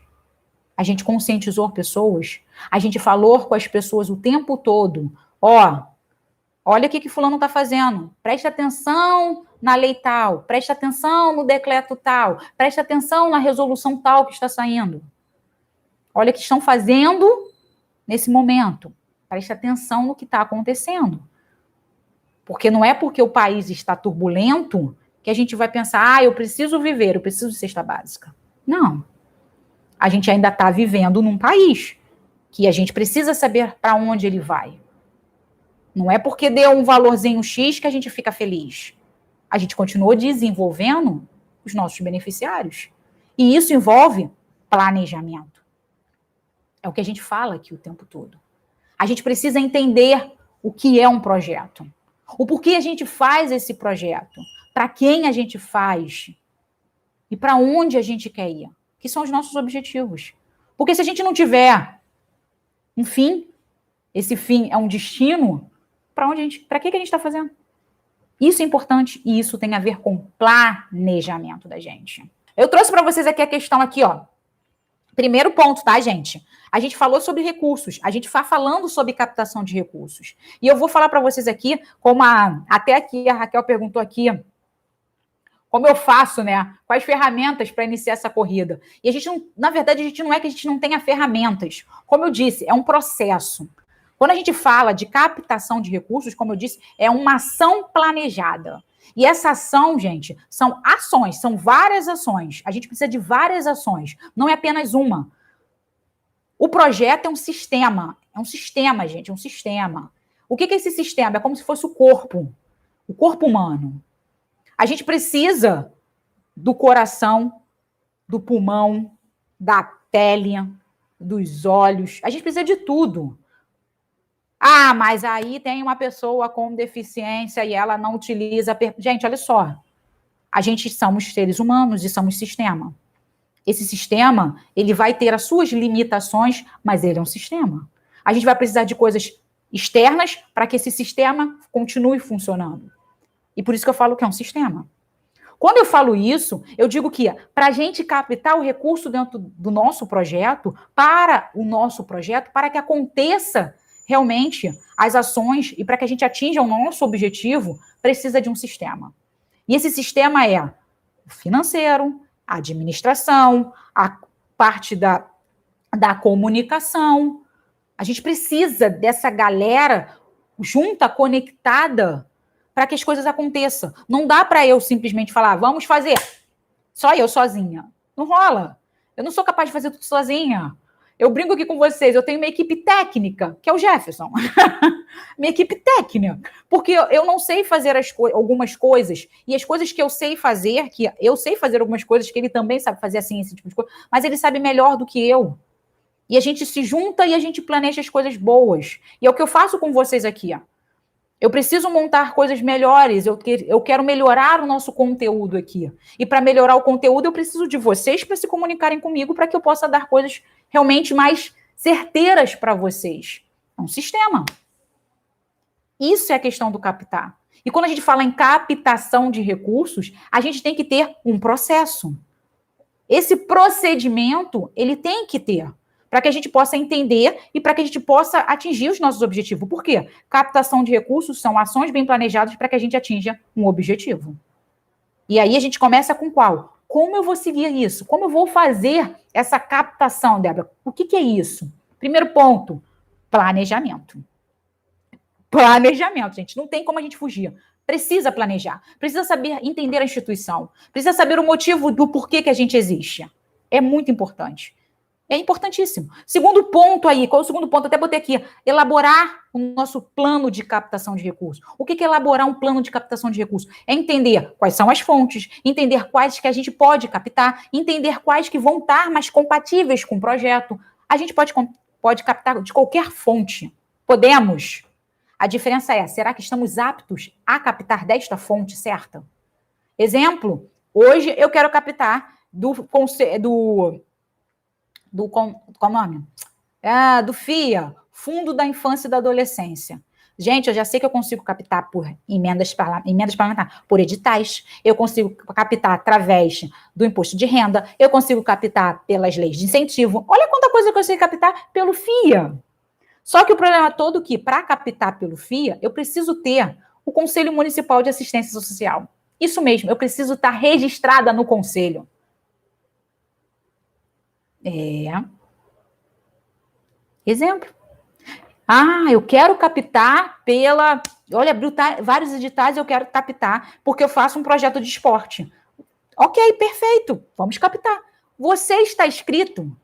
a gente conscientizou pessoas, a gente falou com as pessoas o tempo todo, olha o que fulano está fazendo, presta atenção na lei tal, presta atenção no decreto tal, presta atenção na resolução tal que está saindo. Olha o que estão fazendo nesse momento, presta atenção no que está acontecendo. Porque não é porque o país está turbulento que a gente vai pensar, eu preciso viver, eu preciso de cesta básica. Não. A gente ainda está vivendo num país que a gente precisa saber para onde ele vai. Não é porque deu um valorzinho X que a gente fica feliz. A gente continua desenvolvendo os nossos beneficiários. E isso envolve planejamento. É o que a gente fala aqui o tempo todo. A gente precisa entender o que é um projeto. O porquê a gente faz esse projeto. Para quem a gente faz. E para onde a gente quer ir. Que são os nossos objetivos. Porque se a gente não tiver um fim, esse fim é um destino, para que a gente está fazendo? Isso é importante e isso tem a ver com planejamento da gente. Eu trouxe para vocês aqui a questão aqui, ó. Primeiro ponto, tá, gente? A gente falou sobre recursos, a gente está falando sobre captação de recursos. E eu vou falar para vocês aqui, até aqui a Raquel perguntou aqui, como eu faço, né? Quais ferramentas para iniciar essa corrida? E a gente não, na verdade, a gente não é que a gente não tenha ferramentas. Como eu disse, é um processo. Quando a gente fala de captação de recursos, como eu disse, é uma ação planejada. E essa ação, gente, são ações, são várias ações. A gente precisa de várias ações, não é apenas uma. O projeto é um sistema, gente, é um sistema. O que é esse sistema? É como se fosse o corpo humano. A gente precisa do coração, do pulmão, da pele, dos olhos. A gente precisa de tudo. Ah, mas aí tem uma pessoa com deficiência e ela não utiliza... Gente, olha só. A gente somos seres humanos e somos sistema. Esse sistema, ele vai ter as suas limitações, mas ele é um sistema. A gente vai precisar de coisas externas para que esse sistema continue funcionando. E por isso que eu falo que é um sistema. Quando eu falo isso, eu digo que para a gente captar o recurso dentro do nosso projeto, para que aconteça realmente as ações e para que a gente atinja o nosso objetivo, precisa de um sistema. E esse sistema é o financeiro, a administração, a parte da comunicação. A gente precisa dessa galera junta, conectada, para que as coisas aconteçam. Não dá para eu simplesmente falar, vamos fazer, só eu sozinha. Não rola. Eu não sou capaz de fazer tudo sozinha. Eu brinco aqui com vocês, eu tenho uma equipe técnica, que é o Jefferson. Minha equipe técnica. Porque eu não sei fazer algumas coisas, e as coisas que eu sei fazer, que eu sei fazer algumas coisas que ele também sabe fazer assim, esse tipo de coisa, mas ele sabe melhor do que eu. E a gente se junta e a gente planeja as coisas boas. E é o que eu faço com vocês aqui, ó. Eu preciso montar coisas melhores, eu quero melhorar o nosso conteúdo aqui. E para melhorar o conteúdo, eu preciso de vocês para se comunicarem comigo, para que eu possa dar coisas realmente mais certeiras para vocês. É um sistema. Isso é a questão do captar. E quando a gente fala em captação de recursos, a gente tem que ter um processo. Esse procedimento, ele tem que ter, para que a gente possa entender e para que a gente possa atingir os nossos objetivos. Por quê? Captação de recursos são ações bem planejadas para que a gente atinja um objetivo. E aí a gente começa com qual? Como eu vou seguir isso? Como eu vou fazer essa captação, Débora? O que é isso? Primeiro ponto, planejamento. Planejamento, gente. Não tem como a gente fugir. Precisa planejar. Precisa saber entender a instituição. Precisa saber o motivo do porquê que a gente existe. É muito importante. É importantíssimo. Segundo ponto aí, qual é o segundo ponto? Até botei aqui, elaborar o nosso plano de captação de recursos. O que é elaborar um plano de captação de recursos? É entender quais são as fontes, entender quais que a gente pode captar, entender quais que vão estar mais compatíveis com o projeto. A gente pode captar de qualquer fonte. Podemos. A diferença é, será que estamos aptos a captar desta fonte certa? Exemplo, hoje eu quero captar qual nome? Do FIA, Fundo da Infância e da Adolescência. Gente, eu já sei que eu consigo captar por emendas parlamentares, por editais, eu consigo captar através do imposto de renda, eu consigo captar pelas leis de incentivo. Olha quanta coisa eu consigo captar pelo FIA. Só que o problema todo é que, para captar pelo FIA, eu preciso ter o Conselho Municipal de Assistência Social. Isso mesmo, eu preciso estar registrada no Conselho. Exemplo. Eu quero captar pela... Olha, abriu vários editais, eu quero captar porque eu faço um projeto de esporte. Ok, perfeito, vamos captar. Você está inscrito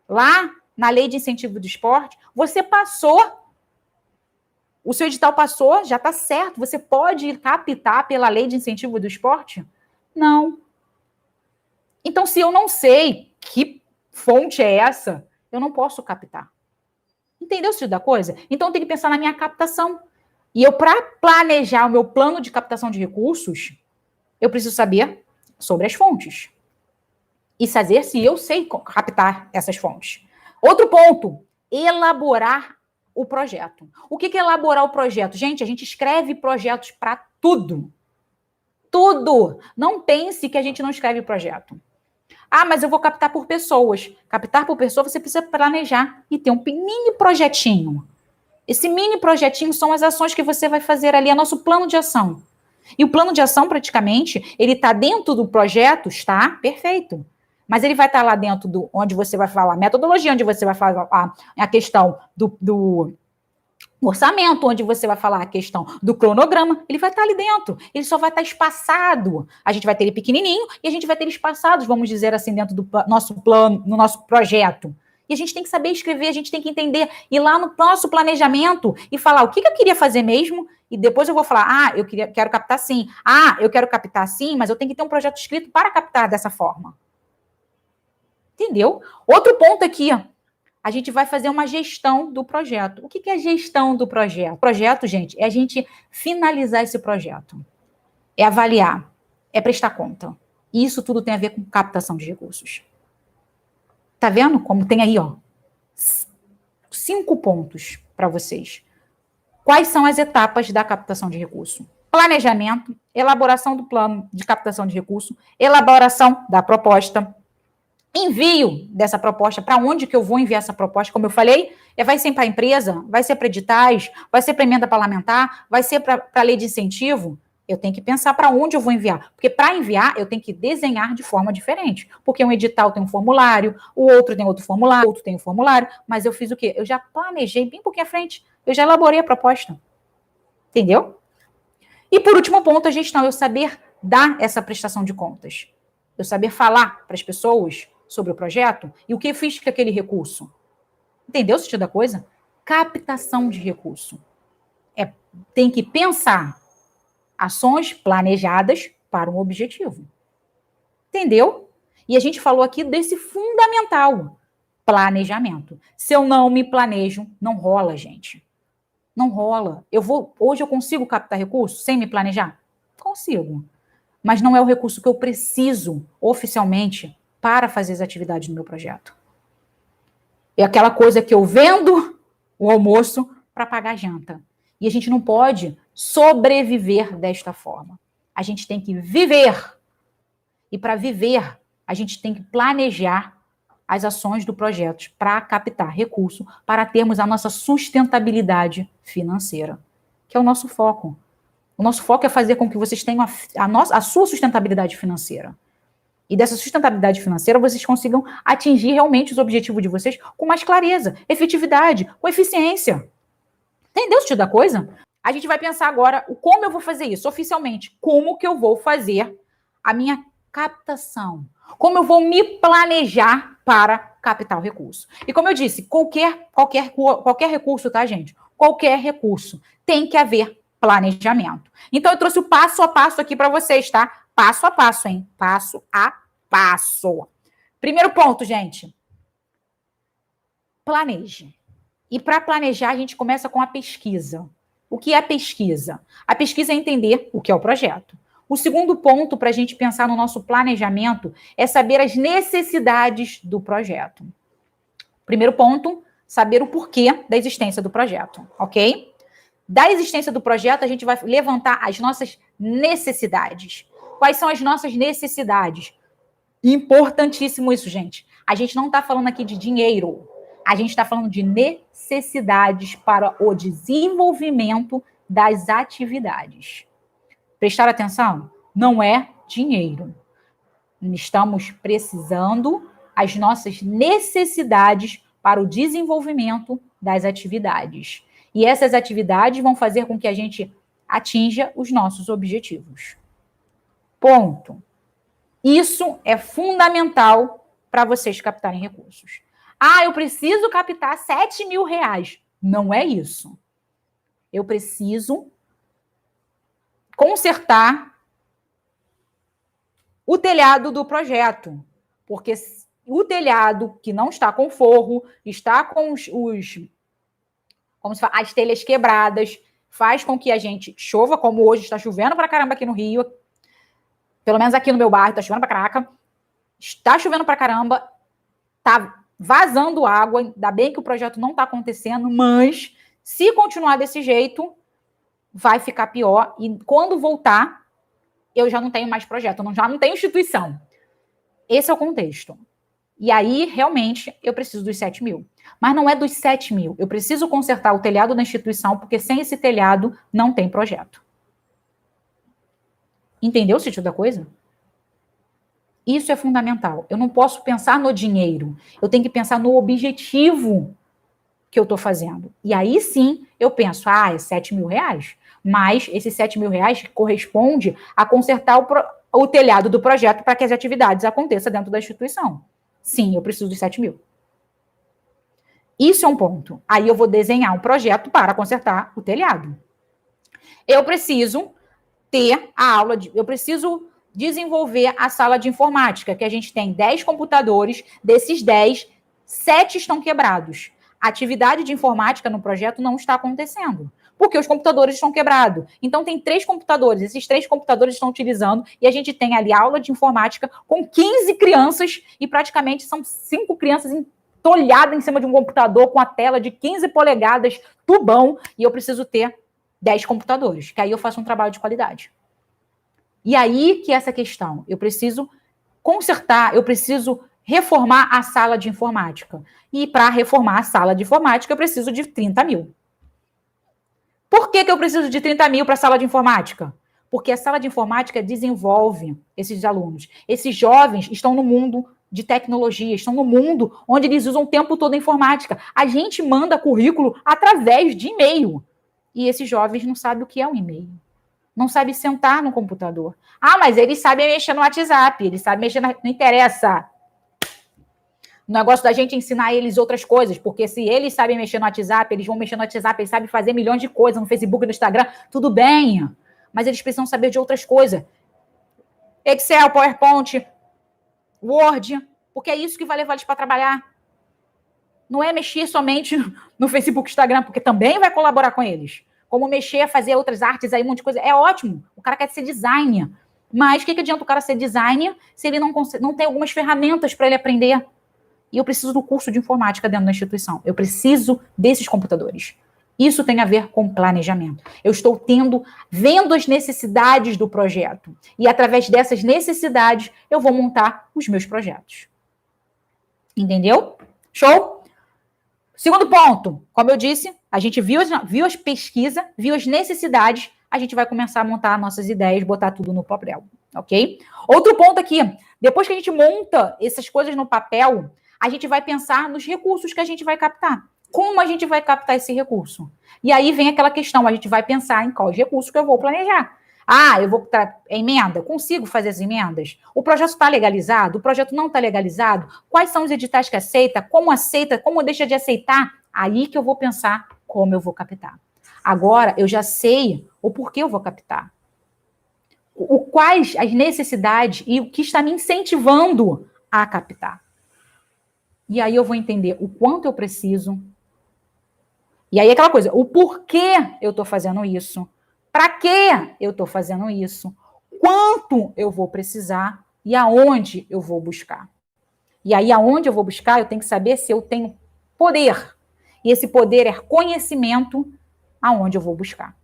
lá na Lei de Incentivo do Esporte, você passou, o seu edital passou, já está certo, você pode captar pela Lei de Incentivo do Esporte? Não. Então, se eu não sei que fonte é essa, eu não posso captar. Entendeu o sentido da coisa? Então, eu tenho que pensar na minha captação. E eu, para planejar o meu plano de captação de recursos, eu preciso saber sobre as fontes. E saber se eu sei captar essas fontes. Outro ponto, elaborar o projeto. O que é elaborar o projeto? Gente, a gente escreve projetos para tudo. Tudo. Não pense que a gente não escreve projeto. Ah, mas eu vou captar por pessoas. Captar por pessoa, você precisa planejar e ter um mini projetinho. Esse mini projetinho são as ações que você vai fazer ali, é nosso plano de ação. E o plano de ação, praticamente, ele está dentro do projeto, está perfeito. Mas ele vai estar lá dentro do onde você vai falar metodologia, onde você vai falar a questão do orçamento, onde você vai falar a questão do cronograma, ele vai estar ali dentro. Ele só vai estar espaçado. A gente vai ter ele pequenininho e a gente vai ter ele espaçados, vamos dizer assim, dentro do nosso plano, no nosso projeto. E a gente tem que saber escrever, a gente tem que entender, ir lá no nosso planejamento e falar o que eu queria fazer mesmo, e depois eu vou falar, quero captar sim. Eu quero captar sim, mas eu tenho que ter um projeto escrito para captar dessa forma. Entendeu? Outro ponto aqui, a gente vai fazer uma gestão do projeto. O que é gestão do projeto? O projeto, gente, é a gente finalizar esse projeto. É avaliar, é prestar conta. E isso tudo tem a ver com captação de recursos. Tá vendo como tem aí, 5 pontos para vocês. Quais são as etapas da captação de recurso? Planejamento, elaboração do plano de captação de recurso, elaboração da proposta, envio dessa proposta, para onde que eu vou enviar essa proposta, como eu falei, vai ser para a empresa, vai ser para editais, vai ser para emenda parlamentar, vai ser para a lei de incentivo. Eu tenho que pensar para onde eu vou enviar. Porque para enviar, eu tenho que desenhar de forma diferente. Porque um edital tem um formulário, o outro tem outro formulário, o outro tem um formulário, mas eu fiz o quê? Eu já planejei bem um pouquinho à frente, eu já elaborei a proposta. Entendeu? E por último ponto, a gestão, eu saber dar essa prestação de contas. Eu saber falar para as pessoas sobre o projeto e o que eu fiz com aquele recurso. Entendeu o sentido da coisa? Captação de recurso. Tem que pensar ações planejadas para um objetivo. Entendeu? E a gente falou aqui desse fundamental, planejamento. Se eu não me planejo, não rola, gente. Não rola. Hoje eu consigo captar recurso sem me planejar? Consigo. Mas não é o recurso que eu preciso oficialmente para fazer as atividades do meu projeto. É aquela coisa que eu vendo o almoço para pagar a janta. E a gente não pode sobreviver desta forma. A gente tem que viver. E para viver, a gente tem que planejar as ações do projeto para captar recurso, para termos a nossa sustentabilidade financeira, que é o nosso foco. O nosso foco é fazer com que vocês tenham a sua sustentabilidade financeira. E dessa sustentabilidade financeira, vocês consigam atingir realmente os objetivos de vocês com mais clareza, efetividade, com eficiência. Entendeu o sentido da coisa? A gente vai pensar agora como eu vou fazer isso oficialmente. Como que eu vou fazer a minha captação? Como eu vou me planejar para captar o recurso? E como eu disse, qualquer recurso, tá, gente? Qualquer recurso tem que haver planejamento. Então, eu trouxe o passo a passo aqui para vocês, tá? Passo a passo, hein? Passo a passo. Primeiro ponto, gente. Planeje. E para planejar, a gente começa com a pesquisa. O que é pesquisa? A pesquisa é entender o que é o projeto. O segundo ponto para a gente pensar no nosso planejamento é saber as necessidades do projeto. Primeiro ponto, saber o porquê da existência do projeto, ok? Da existência do projeto, a gente vai levantar as nossas necessidades. Quais são as nossas necessidades? Importantíssimo isso, gente. A gente não está falando aqui de dinheiro. A gente está falando de necessidades para o desenvolvimento das atividades. Prestar atenção? Não é dinheiro. Estamos precisando as nossas necessidades para o desenvolvimento das atividades. E essas atividades vão fazer com que a gente atinja os nossos objetivos. Ponto. Isso é fundamental para vocês captarem recursos. Eu preciso captar 7 mil reais. Não é isso. Eu preciso consertar o telhado do projeto. Porque o telhado que não está com forro, está com as telhas quebradas, faz com que a gente chova, como hoje está chovendo pra caramba aqui no Rio. Pelo menos aqui no meu bairro, está chovendo pra caraca. Está chovendo pra caramba. Tá vazando água. Ainda bem que o projeto não está acontecendo, mas Se continuar desse jeito, vai ficar pior. E quando voltar, eu já não tenho mais projeto, já não tenho instituição. Esse é o contexto. E aí, realmente, eu preciso dos 7 mil. Mas não é dos 7 mil. Eu preciso consertar o telhado da instituição, porque sem esse telhado, não tem projeto. Entendeu o sentido da coisa? Isso é fundamental. Eu não posso pensar no dinheiro. Eu tenho que pensar no objetivo que eu estou fazendo. E aí sim, eu penso, é 7 mil reais. Mas esses 7 mil reais corresponde a consertar o telhado do projeto para que as atividades aconteçam dentro da instituição. Sim, eu preciso dos 7 mil. Isso é um ponto. Aí eu vou desenhar um projeto para consertar o telhado. Eu preciso ter a aula eu preciso desenvolver a sala de informática, que a gente tem 10 computadores, desses 10, 7 estão quebrados. A atividade de informática no projeto não está acontecendo, porque os computadores estão quebrados. Então, tem 3 computadores, esses 3 computadores estão utilizando, e a gente tem ali aula de informática com 15 crianças, e praticamente são 5 crianças entolhadas em cima de um computador com a tela de 15 polegadas, tubão, e eu preciso ter 10 computadores, que aí eu faço um trabalho de qualidade. E aí que é essa questão, eu preciso consertar, eu preciso reformar a sala de informática. E para reformar a sala de informática, eu preciso de 30 mil. Por que eu preciso de 30 mil para a sala de informática? Porque a sala de informática desenvolve esses alunos. Esses jovens estão no mundo de tecnologia, estão no mundo onde eles usam o tempo todo a informática. A gente manda currículo através de e-mail. E esses jovens não sabem o que é um e-mail. Não sabem sentar no computador. Mas eles sabem mexer no WhatsApp, eles sabem mexer Não interessa. O negócio da gente ensinar eles outras coisas, porque se eles sabem mexer no WhatsApp, eles vão mexer no WhatsApp, eles sabem fazer milhões de coisas no Facebook, no Instagram, tudo bem. Mas eles precisam saber de outras coisas. Excel, PowerPoint, Word, porque é isso que vai levar eles para trabalhar. Não é mexer somente no Facebook, Instagram, porque também vai colaborar com eles. Como mexer, fazer outras artes aí, um monte de coisa. É ótimo. O cara quer ser designer. Mas o que adianta o cara ser designer se ele não tem algumas ferramentas para ele aprender? E eu preciso do curso de informática dentro da instituição. Eu preciso desses computadores. Isso tem a ver com planejamento. Eu estou vendo as necessidades do projeto. E através dessas necessidades, eu vou montar os meus projetos. Entendeu? Show? Segundo ponto, como eu disse, a gente viu as pesquisas, viu as necessidades, a gente vai começar a montar nossas ideias, botar tudo no papel, ok? Outro ponto aqui, depois que a gente monta essas coisas no papel, a gente vai pensar nos recursos que a gente vai captar. Como a gente vai captar esse recurso? E aí vem aquela questão, a gente vai pensar em quais recursos que eu vou planejar. Eu vou emenda? Consigo fazer as emendas? O projeto está legalizado? O projeto não está legalizado? Quais são os editais que aceita? Como deixa de aceitar? Aí que eu vou pensar como eu vou captar. Agora, eu já sei o porquê eu vou captar. Quais as necessidades e o que está me incentivando a captar. E aí eu vou entender o quanto eu preciso. E aí aquela coisa, o porquê eu estou fazendo isso. Para que eu estou fazendo isso? Quanto eu vou precisar e aonde eu vou buscar? E aí, aonde eu vou buscar, eu tenho que saber se eu tenho poder. E esse poder é conhecimento aonde eu vou buscar.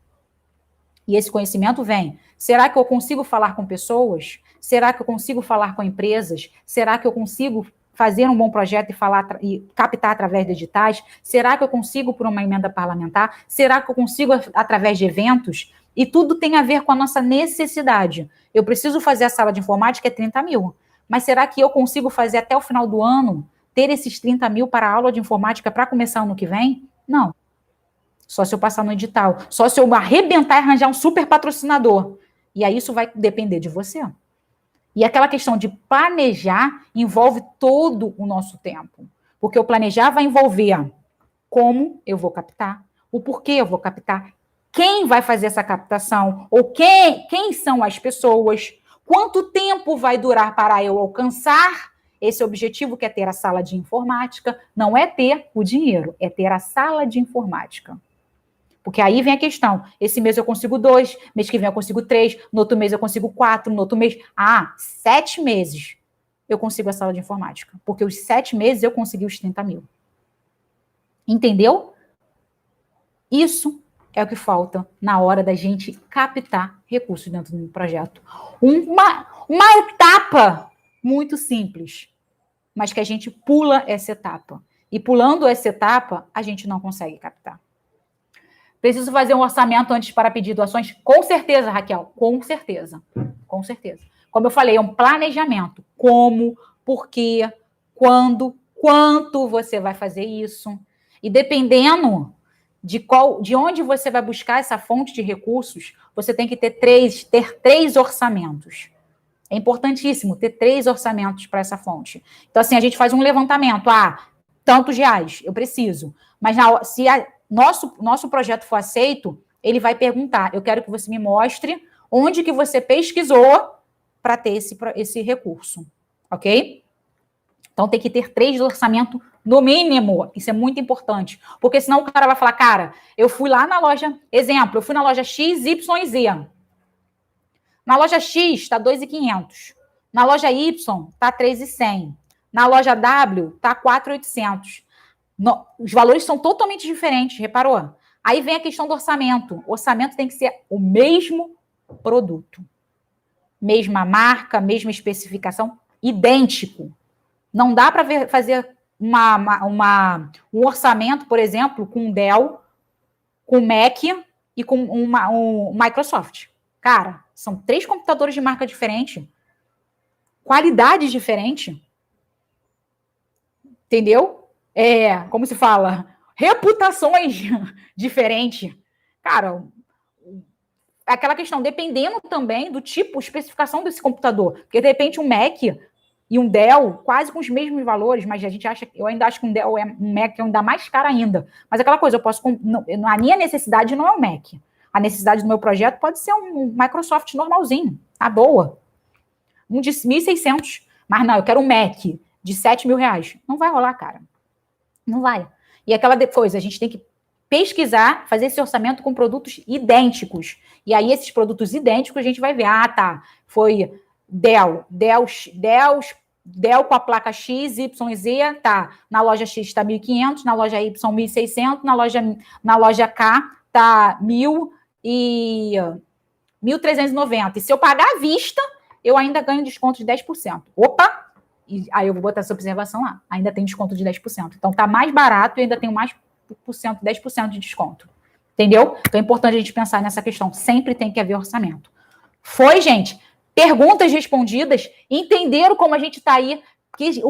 E esse conhecimento vem. Será que eu consigo falar com pessoas? Será que eu consigo falar com empresas? Será que eu consigo fazer um bom projeto e captar através de editais? Será que eu consigo por uma emenda parlamentar? Será que eu consigo através de eventos? E tudo tem a ver com a nossa necessidade. Eu preciso fazer a sala de informática, é 30 mil. Mas será que eu consigo fazer até o final do ano, ter esses 30 mil para a aula de informática para começar ano que vem? Não. Só se eu passar no edital. Só se eu arrebentar e arranjar um super patrocinador. E aí isso vai depender de você. E aquela questão de planejar envolve todo o nosso tempo. Porque o planejar vai envolver como eu vou captar, o porquê eu vou captar, quem vai fazer essa captação, ou quem são as pessoas, quanto tempo vai durar para eu alcançar esse objetivo que é ter a sala de informática. Não é ter o dinheiro, é ter a sala de informática. Porque aí vem a questão, esse mês eu consigo 2, mês que vem eu consigo 3, no outro mês eu consigo 4, no outro mês... 7 meses eu consigo a sala de informática. Porque os 7 meses eu consegui os 30 mil. Entendeu? Isso é o que falta na hora da gente captar recursos dentro do projeto. Uma etapa muito simples, mas que a gente pula essa etapa. E pulando essa etapa, a gente não consegue captar. Preciso fazer um orçamento antes para pedir doações? Com certeza, Raquel, com certeza. Com certeza. Como eu falei, é um planejamento. Como, por quê, quando, quanto você vai fazer isso. E dependendo de onde você vai buscar essa fonte de recursos, você tem que ter três orçamentos. É importantíssimo ter 3 orçamentos para essa fonte. Então, assim, a gente faz um levantamento. Tantos reais, eu preciso. Mas se nosso projeto for aceito, ele vai perguntar, eu quero que você me mostre onde que você pesquisou para ter esse recurso. Ok? Então, tem que ter 3 de orçamento no mínimo. Isso é muito importante. Porque senão o cara vai falar, cara, eu fui lá na loja, exemplo, eu fui na loja XYZ. Na loja X está 2.500. Na loja Y está 3.100. Na loja W está 4.800. Os valores são totalmente diferentes, reparou? Aí vem a questão do orçamento. O orçamento tem que ser o mesmo produto. Mesma marca, mesma especificação, idêntico. Não dá para fazer um orçamento, por exemplo, com Dell, com Mac e com um Microsoft. Cara, são 3 computadores de marca diferente, qualidades diferentes, entendeu? Como se fala, reputações diferentes. Cara, aquela questão, dependendo também do tipo, especificação desse computador, porque de repente um Mac e um Dell, quase com os mesmos valores, mas eu ainda acho que um Dell um Mac é ainda mais caro ainda. Mas aquela coisa, a minha necessidade não é um Mac. A necessidade do meu projeto pode ser um Microsoft normalzinho, tá boa. Um de 1.600. Mas não, eu quero um Mac de 7.000 reais. Não vai rolar, cara. Não vai. E aquela coisa, a gente tem que pesquisar, fazer esse orçamento com produtos idênticos. E aí, esses produtos idênticos, a gente vai ver. Foi Dell com a placa X, Y, Z, tá. Na loja X está 1.500, na loja Y 1.600, na loja K tá 1.000 e 1.390. E se eu pagar à vista, eu ainda ganho desconto de 10%. Opa! E aí eu vou botar essa observação lá. Ainda tem desconto de 10%. Então tá mais barato e ainda tenho mais 10% de desconto. Entendeu? Então é importante a gente pensar nessa questão. Sempre tem que haver orçamento. Foi, gente? Perguntas respondidas. Entenderam como a gente está aí? Que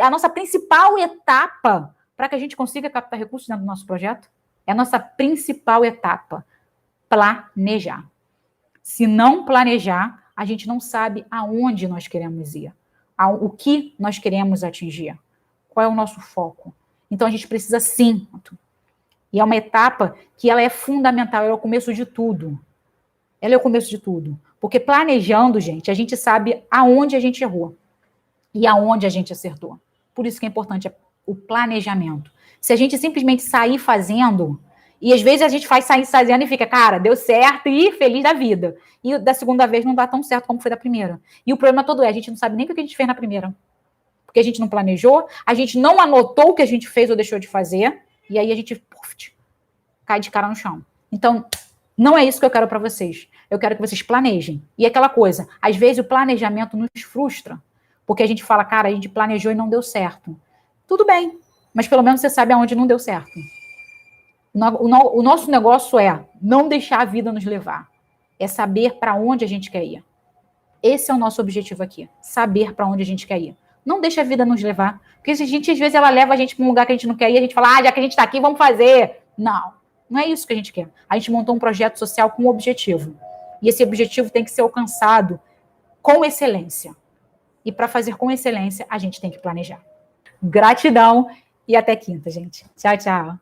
a nossa principal etapa para que a gente consiga captar recursos dentro do nosso projeto é a nossa principal etapa. Planejar. Se não planejar, a gente não sabe aonde nós queremos ir, o que nós queremos atingir, qual é o nosso foco. Então, a gente precisa sim. E é uma etapa que ela é fundamental, ela é o começo de tudo. Ela é o começo de tudo. Porque planejando, gente, a gente sabe aonde a gente errou e aonde a gente acertou. Por isso que é importante o planejamento. Se a gente simplesmente sair fazendo... E às vezes a gente sair fazendo e fica, cara, deu certo e feliz da vida. E da segunda vez não dá tão certo como foi da primeira. E o problema todo a gente não sabe nem o que a gente fez na primeira. Porque a gente não planejou, a gente não anotou o que a gente fez ou deixou de fazer, e aí a gente cai de cara no chão. Então, não é isso que eu quero para vocês. Eu quero que vocês planejem. E aquela coisa, às vezes o planejamento nos frustra, porque a gente fala, cara, a gente planejou e não deu certo. Tudo bem, mas pelo menos você sabe aonde não deu certo. O nosso negócio é não deixar a vida nos levar. É saber para onde a gente quer ir. Esse é o nosso objetivo aqui. Saber para onde a gente quer ir. Não deixa a vida nos levar. Porque a gente, às vezes, ela leva a gente para um lugar que a gente não quer ir. A gente fala, já que a gente está aqui, vamos fazer. Não, não é isso que a gente quer. A gente montou um projeto social com um objetivo. E esse objetivo tem que ser alcançado com excelência. E para fazer com excelência, a gente tem que planejar. Gratidão e até quinta, gente. Tchau, tchau.